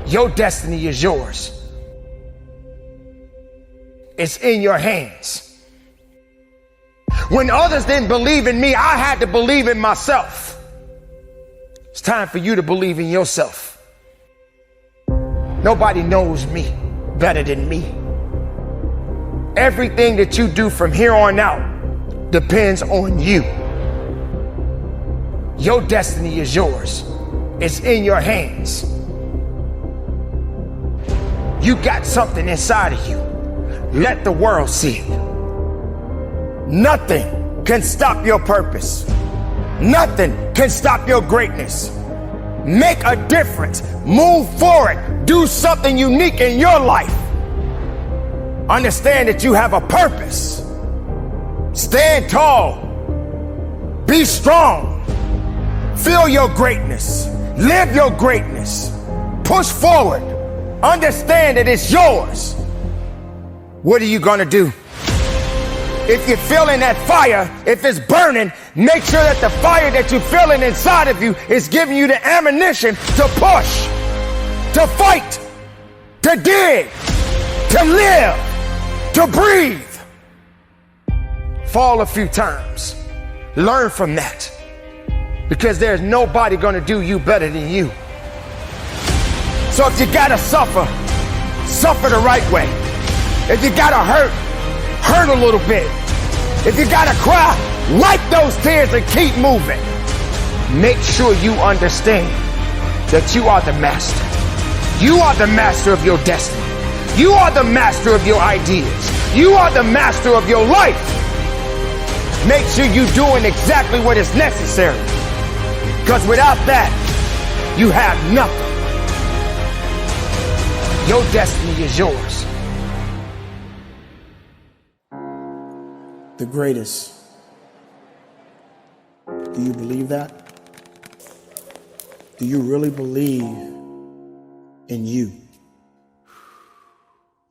Your destiny is yours. It's in your hands. When others didn't believe in me, I had to believe in myself. It's time for you to believe in yourself. Nobody knows me better than me. Everything that you do from here on out depends on you. Your destiny is yours. It's in your hands. You got something inside of you. Let the world see it. Nothing can stop your purpose. Nothing can stop your greatness. Make a difference. Move forward. Do something unique in your life. Understand that you have a purpose. Stand tall. Be strong. Feel your greatness. Live your greatness. Push forward. Understand that it's yours. What are you gonna do? If you're feeling that fire, if it's burning, make sure that the fire that you're feeling inside of you is giving you the ammunition to push, to fight, to dig, to live, to breathe. Fall a few times. Learn from that. Because there's nobody gonna do you better than you. So if you gotta suffer, suffer the right way. If you gotta hurt, hurt a little bit. If you gotta cry, wipe those tears and keep moving. Make sure you understand that you are the master. You are the master of your destiny. You are the master of your ideas. You are the master of your life. Make sure you're doing exactly what is necessary. Because without that, you have nothing. Your destiny is yours. The greatest. Do you believe that? Do you really believe in you?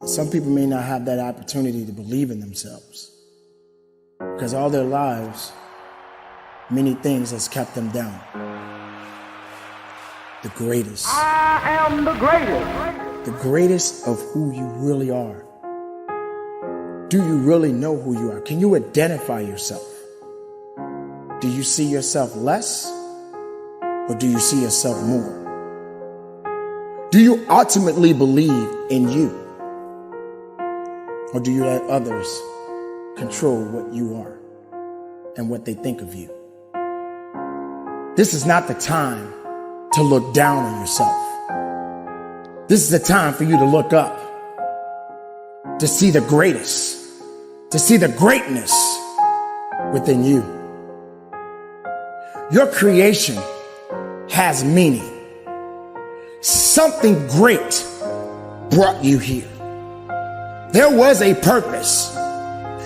Some people may not have that opportunity to believe in themselves because all their lives, many things has kept them down. The greatest. I am the greatest. The greatest of who you really are. Do you really know who you are? Can you identify yourself? Do you see yourself less or do you see yourself more? Do you ultimately believe in you? Or do you let others control what you are and what they think of you? This is not the time to look down on yourself. This is the time for you to look up, to see the greatest, to see the greatness within you. Your creation has meaning. Something great brought you here. There was a purpose,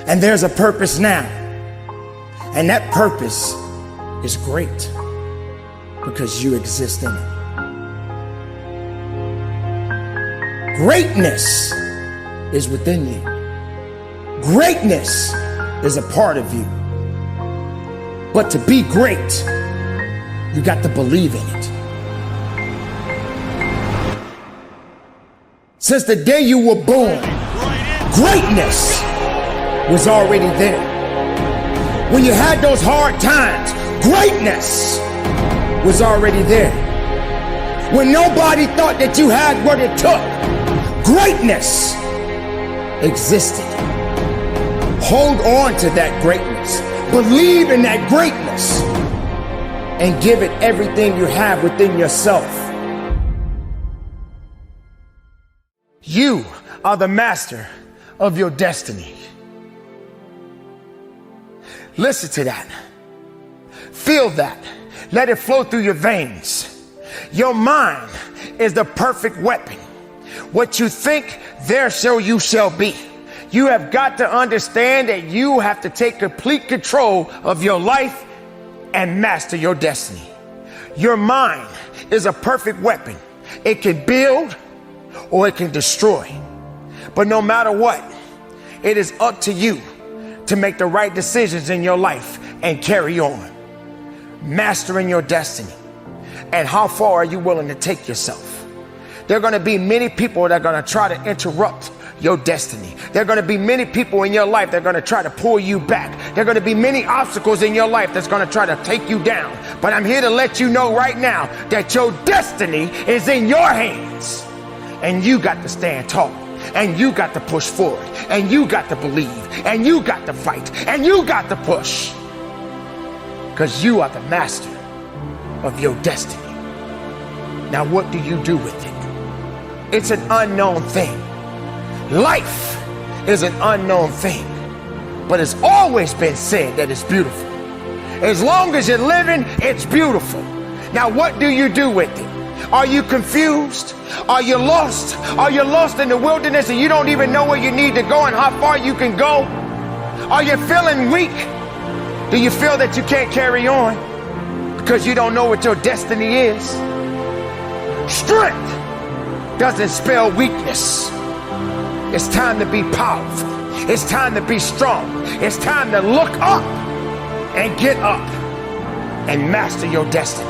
and there's a purpose now. And that purpose is great because you exist in it. Greatness is within you. Greatness is a part of you. But to be great, you got to believe in it. Since the day you were born, greatness was already there. When you had those hard times, greatness was already there. When nobody thought that you had what it took, greatness existed. Hold on to that greatness. Believe in that greatness and give it everything you have within yourself. You are the master of your destiny. Listen to that. Feel that. Let it flow through your veins. Your mind is the perfect weapon. What you think, there so you shall be. You have got to understand that you have to take complete control of your life and master your destiny. Your mind is a perfect weapon. It can build or it can destroy. But no matter what, it is up to you to make the right decisions in your life and carry on. Mastering your destiny. And how far are you willing to take yourself? there are going to be many people that are going to try to interrupt your destiny. There are going to be many people in your life that are going to try to pull you back. There are going to be many obstacles in your life that's going to try to take you down. But I'm here to let you know right now that your destiny is in your hands. And you got to stand tall. And you got to push forward. And you got to believe. And you got to fight. And you got to push. Because you are the master of your destiny. Now, what do you do with it? It's an unknown thing. Life is an unknown thing, but it's always been said that it's beautiful. As long as you're living, it's beautiful. Now, what do you do with it? Are you confused? Are you lost? Are you lost in the wilderness and you don't even know where you need to go and how far you can go? Are you feeling weak? Do you feel that you can't carry on because you don't know what your destiny is? Strength doesn't spell weakness. It's time to be powerful. It's time to be strong. It's time to look up and get up and master your destiny.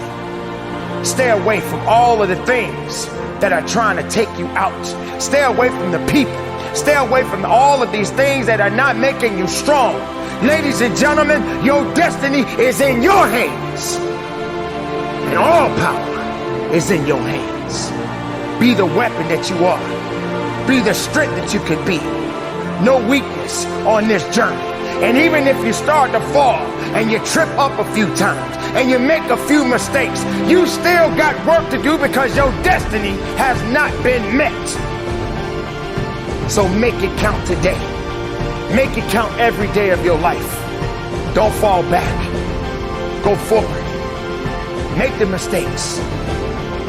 Stay away from all of the things that are trying to take you out. Stay away from the people. Stay away from all of these things that are not making you strong. Ladies and gentlemen, your destiny is in your hands. And all power is in your hands. Be the weapon that you are. Be the strength that you can be. No weakness on this journey. And even if you start to fall and you trip up a few times and you make a few mistakes, you still got work to do because your destiny has not been met. So make it count today. Make it count every day of your life. Don't fall back. Go forward. Make the mistakes.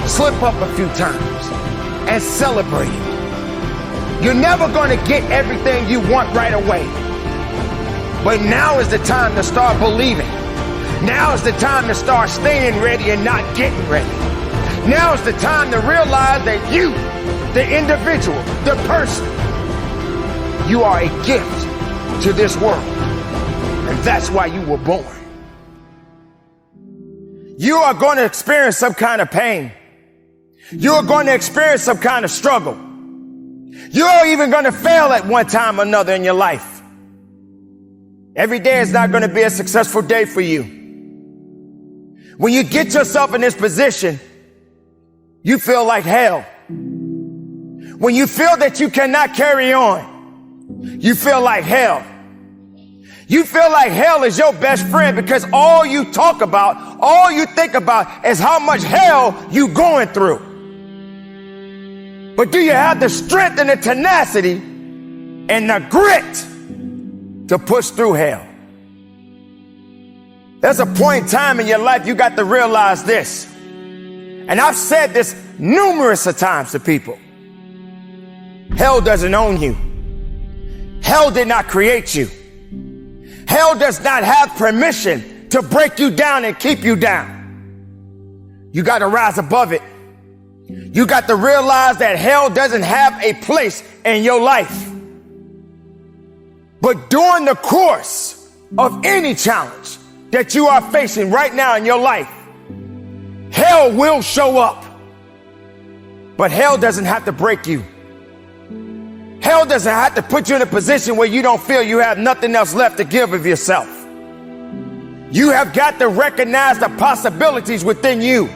Slip up a few times and celebrate it. You're never going to get everything you want right away. But now is the time to start believing. Now is the time to start staying ready and not getting ready. Now is the time to realize that you, the individual, the person, you are a gift to this world. And that's why you were born. You are going to experience some kind of pain. You are going to experience some kind of struggle. You're even going to fail at one time or another in your life. Every day is not going to be a successful day for you. When you get yourself in this position, you feel like hell. When you feel that you cannot carry on, you feel like hell. You feel like hell is your best friend because all you talk about, all you think about is how much hell you going through. But do you have the strength and the tenacity and the grit to push through hell? There's a point in time in your life you got to realize this. And I've said this numerous of times to people. Hell doesn't own you. Hell did not create you. Hell does not have permission to break you down and keep you down. You got to rise above it. You got to realize that hell doesn't have a place in your life. But during the course of any challenge that you are facing right now in your life, hell will show up. But hell doesn't have to break you. Hell doesn't have to put you in a position where you don't feel you have nothing else left to give of yourself. You have got to recognize the possibilities within you.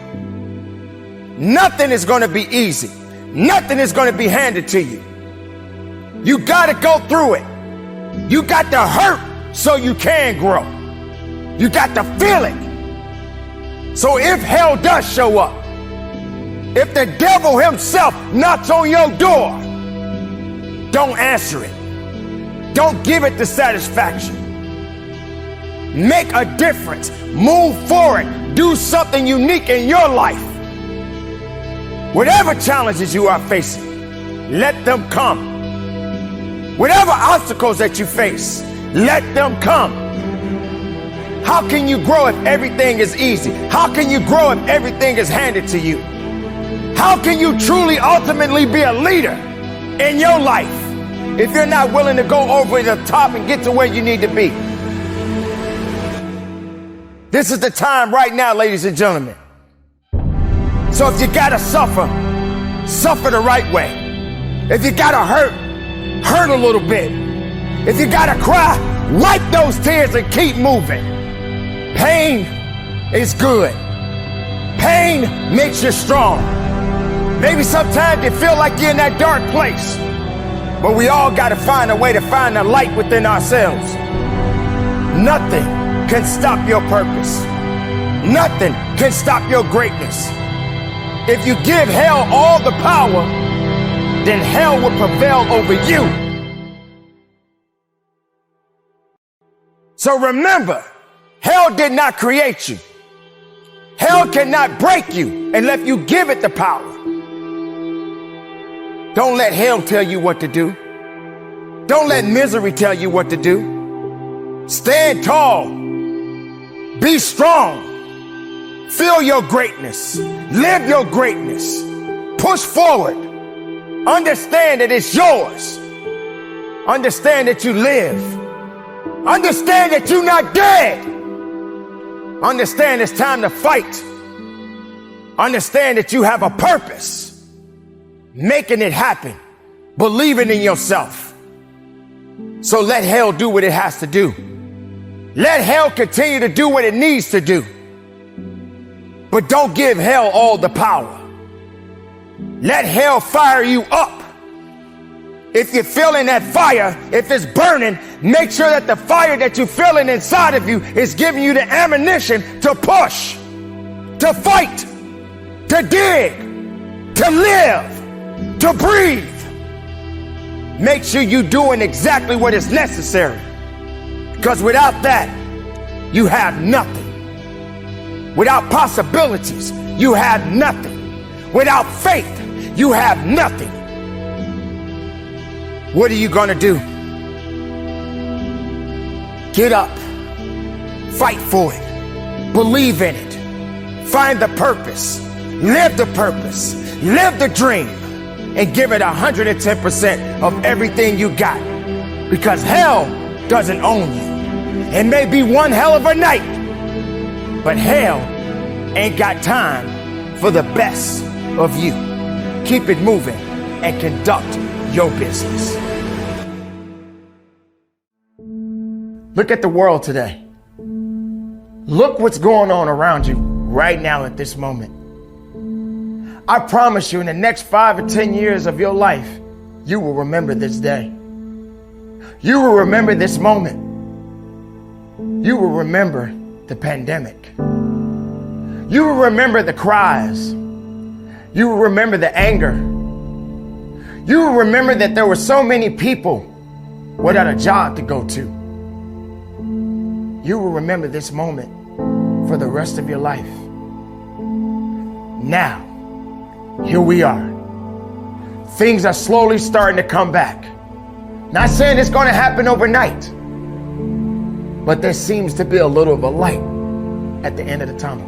Nothing is going to be easy. Nothing is going to be handed to you. You got to go through it. You got to hurt so you can grow. You got to feel it. So if hell does show up, if the devil himself knocks on your door, don't answer it. Don't give it the satisfaction. Make a difference. Move forward. Do something unique in your life. Whatever challenges you are facing, let them come. Whatever obstacles that you face, let them come. How can you grow if everything is easy? How can you grow if everything is handed to you? How can you truly ultimately be a leader in your life if you're not willing to go over the top and get to where you need to be? This is the time right now, ladies and gentlemen. So if you gotta suffer, suffer the right way. If you gotta hurt a little bit. If you gotta cry, wipe those tears and keep moving. Pain is good. Pain makes you strong. Maybe sometimes you feel like you're in that dark place, but we all gotta find a way to find the light within ourselves. Nothing can stop your purpose. Nothing can stop your greatness. If you give hell all the power, then hell will prevail over you. So remember, hell did not create you. Hell cannot break you unless you give it the power. Don't let hell tell you what to do. Don't let misery tell you what to do. Stand tall. Be strong. Feel your greatness. Live your greatness. Push forward. Understand that it's yours. Understand that you live. Understand that you're not dead. Understand it's time to fight. Understand that you have a purpose. Making it happen. Believing in yourself. So let hell do what it has to do. Let hell continue to do what it needs to do. But don't give hell all the power. Let hell fire you up. If you're feeling that fire, if it's burning, make sure that the fire that you're feeling inside of you is giving you the ammunition to push, to fight, to dig, to live, to breathe. Make sure you're doing exactly what is necessary. Because without that, you have nothing. Without possibilities, you have nothing. Without faith, you have nothing. What are you going to do? Get up. Fight for it. Believe in it. Find the purpose. Live the purpose. Live the dream. And give it 110% of everything you got. Because hell doesn't own you. It may be one hell of a night, but hell ain't got time for the best of you. Keep it moving and conduct your business. Look at the world today. Look what's going on around you right now at this moment. I promise you, in the next 5 or 10 years of your life, you will remember this day. You will remember this moment. You will remember the pandemic. You will remember the cries. You will remember the anger. You will remember that there were so many people without a job to go to. You will remember this moment for the rest of your life. Now, here we are. Things are slowly starting to come back. Not saying it's going to happen overnight, but there seems to be a little of a light at the end of the tunnel.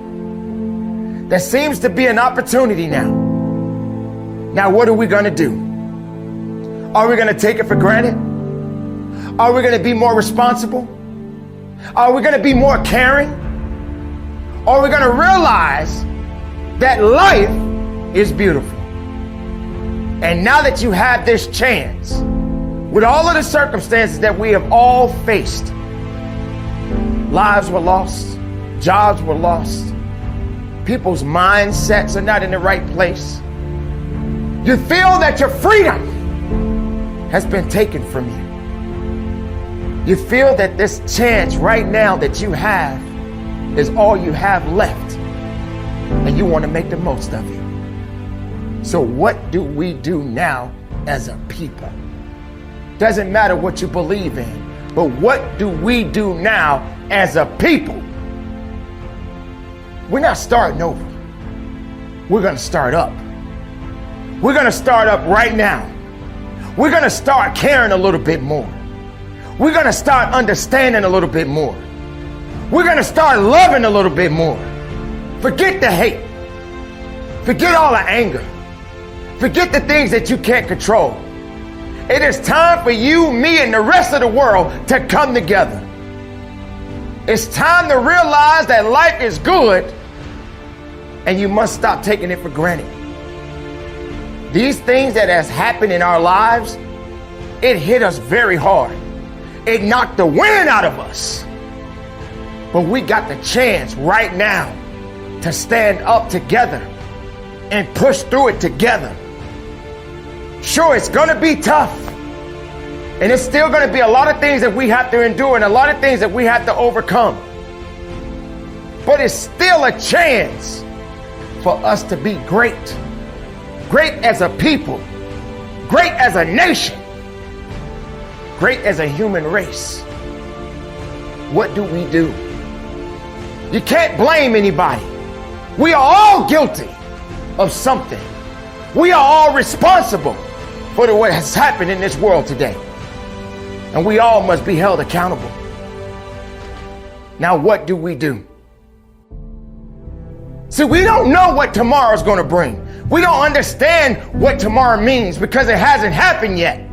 There seems to be an opportunity now. Now, what are we going to do? Are we going to take it for granted? Are we going to be more responsible? Are we going to be more caring? Are we going to realize that life is beautiful? And now that you have this chance, with all of the circumstances that we have all faced, lives were lost, jobs were lost, people's mindsets are not in the right place. You feel that your freedom has been taken from you. You feel that this chance right now that you have is all you have left, and you want to make the most of it. So what do we do now as a people? Doesn't matter what you believe in, but what do we do now as a people? We're not starting over. We're going to start up. We're going to start up right now. We're going to start caring a little bit more. We're going to start understanding a little bit more. We're going to start loving a little bit more. Forget the hate. Forget all the anger. Forget the things that you can't control. It is time for you, me, and the rest of the world to come together. It's time to realize that life is good, and you must stop taking it for granted. These things that has happened in our lives, it hit us very hard. It knocked the wind out of us. But we got the chance right now to stand up together and push through it together. Sure, it's gonna be tough. And it's still gonna be a lot of things that we have to endure and a lot of things that we have to overcome. But it's still a chance for us to be great. Great as a people. Great as a nation. Great as a human race. What do we do? You can't blame anybody. We are all guilty of something. We are all responsible for what has happened in this world today. And we all must be held accountable. Now, what do we do? See, we don't know what tomorrow's going to bring. We don't understand what tomorrow means because it hasn't happened yet.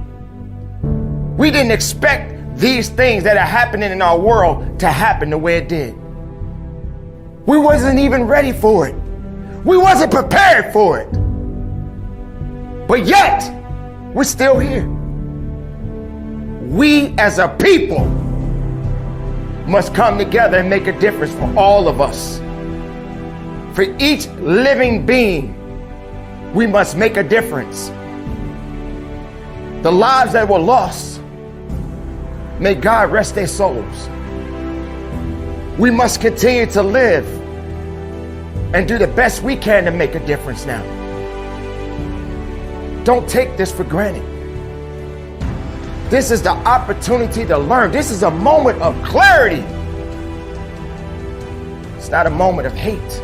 We didn't expect these things that are happening in our world to happen the way it did. We wasn't even ready for it. We wasn't prepared for it. But yet, we're still here. We as a people must come together and make a difference for all of us. For each living being, we must make a difference. The lives that were lost, may God rest their souls. We must continue to live and do the best we can to make a difference now. Don't take this for granted. This is the opportunity to learn. This is a moment of clarity. It's not a moment of hate.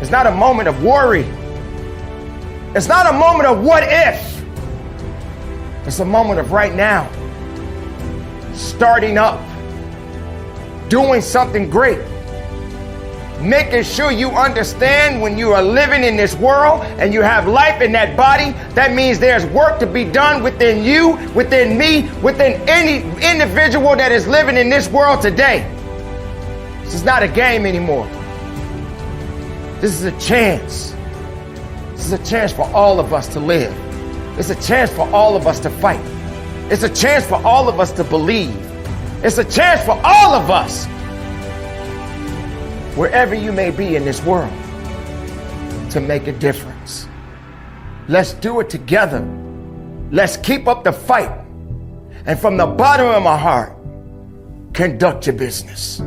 It's not a moment of worry. It's not a moment of what if. It's a moment of right now. Starting up. Doing something great. Making sure you understand when you are living in this world and you have life in that body, that means there's work to be done within you, within me, within any individual that is living in this world today. This is not a game anymore. This is a chance. This is a chance for all of us to live. It's a chance for all of us to fight. It's a chance for all of us to believe. It's a chance for all of us, wherever you may be in this world, to make a difference. Let's do it together. Let's keep up the fight. And from the bottom of my heart, conduct your business.